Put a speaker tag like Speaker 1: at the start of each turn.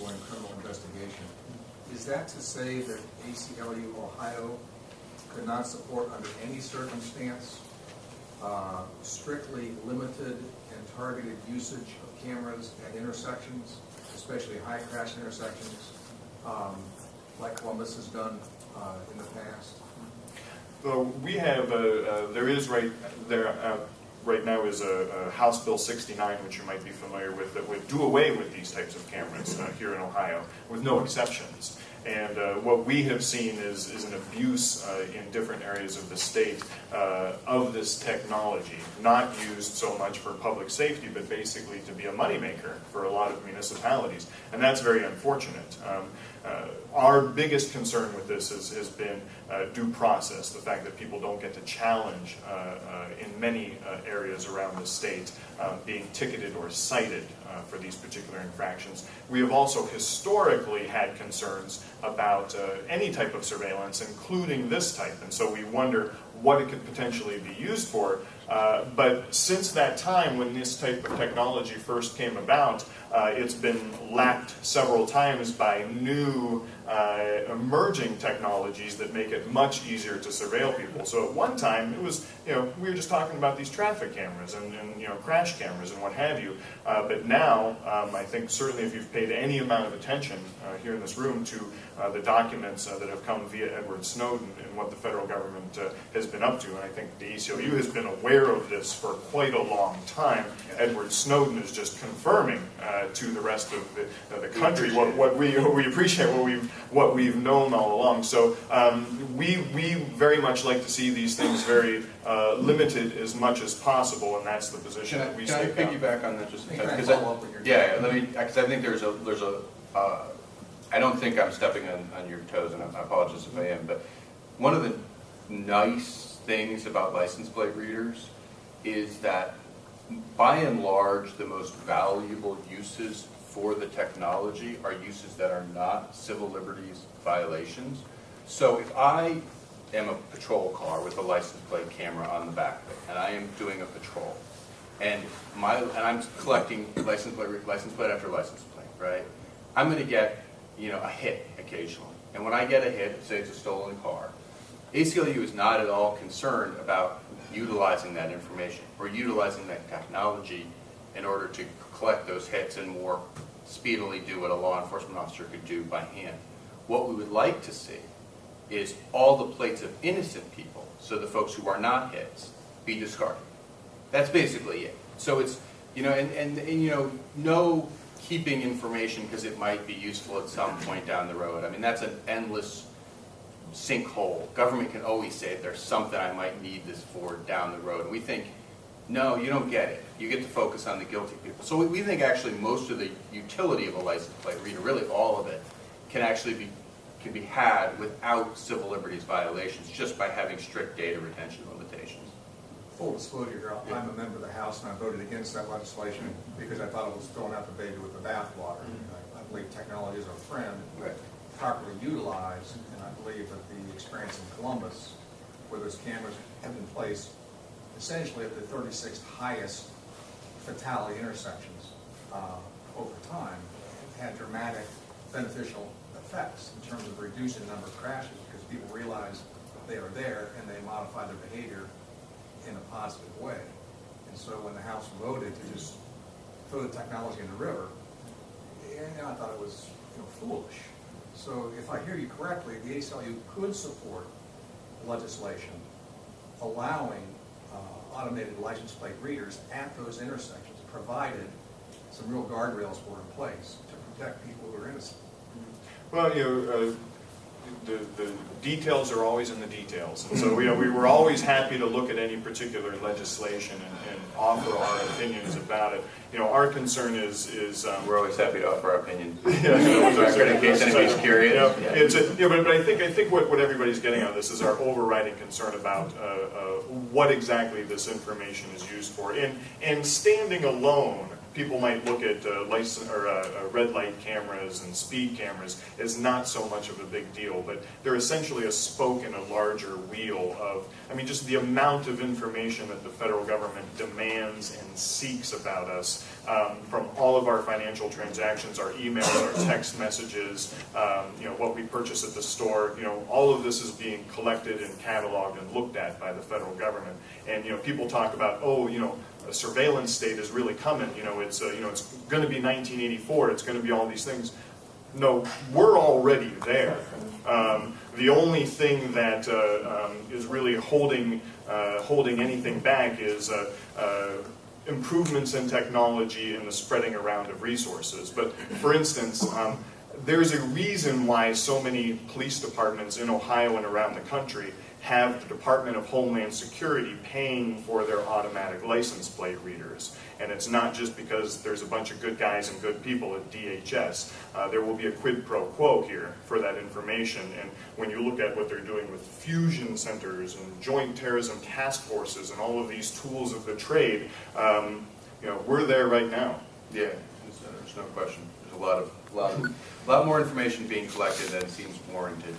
Speaker 1: ongoing criminal investigation. Is that to say that ACLU Ohio could not support under any circumstance strictly limited and targeted usage of cameras at intersections, especially high crash intersections, like Columbus has done in the past?
Speaker 2: So we have, there is right there, right now is a House Bill 69, which you might be familiar with, that would do away with these types of cameras here in Ohio, with no exceptions. And what we have seen is an abuse in different areas of the state of this technology, not used so much for public safety, but basically to be a moneymaker for a lot of municipalities. And that's very unfortunate. Our biggest concern with this has been due process, the fact that people don't get to challenge in many areas around the state being ticketed or cited for these particular infractions. We have also historically had concerns about any type of surveillance, including this type, and so we wonder what it could potentially be used for. But since that time when this type of technology first came about, it's been lapped several times by new emerging technologies that make it much easier to surveil people. So at one time it was, we were just talking about these traffic cameras and crash cameras and what have you. But now, I think certainly if you've paid any amount of attention here in this room to the documents that have come via Edward Snowden and what the federal government has been up to, and I think the ACLU has been aware of this for quite a long time. Edward Snowden is just confirming to the rest of the country what we appreciate, what we've known all along. So we very much like to see these things very limited as much as possible, and that's the position that we take.
Speaker 3: Can I piggyback on that just a second? Because I think there's a I don't think I'm stepping on your toes, and I apologize if I am, but one of the nice things about license plate readers is that by and large the most valuable uses for the technology are uses that are not civil liberties violations. So if I am a patrol car with a license plate camera on the back of it, and I am doing a patrol, and I'm collecting license plate after license plate, right? I'm going to get a hit occasionally, and when I get a hit, say it's a stolen car, ACLU is not at all concerned about utilizing that information or utilizing that technology in order to collect those hits and more speedily do what a law enforcement officer could do by hand. What we would like to see is all the plates of innocent people, so the folks who are not hits, be discarded. That's basically it. So it's, no keeping information because it might be useful at some point down the road. I mean, that's an endless sinkhole. Government can always say there's something I might need this for down the road. And we think, no, you don't get it. You get to focus on the guilty people. So we think actually most of the utility of a license plate reader, really all of it, can actually be had without civil liberties violations just by having strict data retention limitations.
Speaker 1: Full disclosure, I'm a member of the House and I voted against that legislation because I thought it was throwing out the baby with the bathwater. I believe technology is our friend, properly utilized, and I believe that the experience in Columbus, where those cameras have been placed essentially at the 36th highest fatality intersections over time, had dramatic beneficial effects in terms of reducing the number of crashes because people realize they are there and they modify their behavior in a positive way. And so when the House voted to just throw the technology in the river, and I thought it was foolish. So if I hear you correctly, the ACLU could support legislation allowing automated license plate readers at those intersections, provided some real guardrails were in place to protect people who are innocent.
Speaker 2: Well, the details are always in the details, and so we were always happy to look at any particular legislation and offer our opinions about it. Our concern is
Speaker 3: we're always happy to offer our opinion.
Speaker 2: In
Speaker 3: case anybody's curious.
Speaker 2: But I think what everybody's getting out of this is our overriding concern about what exactly this information is used for. And standing alone, people might look at red light cameras and speed cameras as not so much of a big deal, but they're essentially a spoke in a larger wheel of, I mean, just the amount of information that the federal government demands and seeks about us, from all of our financial transactions, our emails, our text messages, you know, what we purchase at the store, you know, all of this is being collected and cataloged and looked at by the federal government. And, you know, people talk about, oh, you know, a surveillance state is really coming, you know, it's going to be 1984, it's going to be all these things. No, we're already there. The only thing that is really holding anything back is improvements in technology and the spreading around of resources. But for instance, there's a reason why so many police departments in Ohio and around the country have the Department of Homeland Security paying for their automatic license plate readers. And it's not just because there's a bunch of good guys and good people at DHS. There will be a quid pro quo here for that information. And when you look at what they're doing with fusion centers and joint terrorism task forces and all of these tools of the trade, you know, we're there right now.
Speaker 3: Yeah, there's no question. There's a lot more information being collected than seems warranted.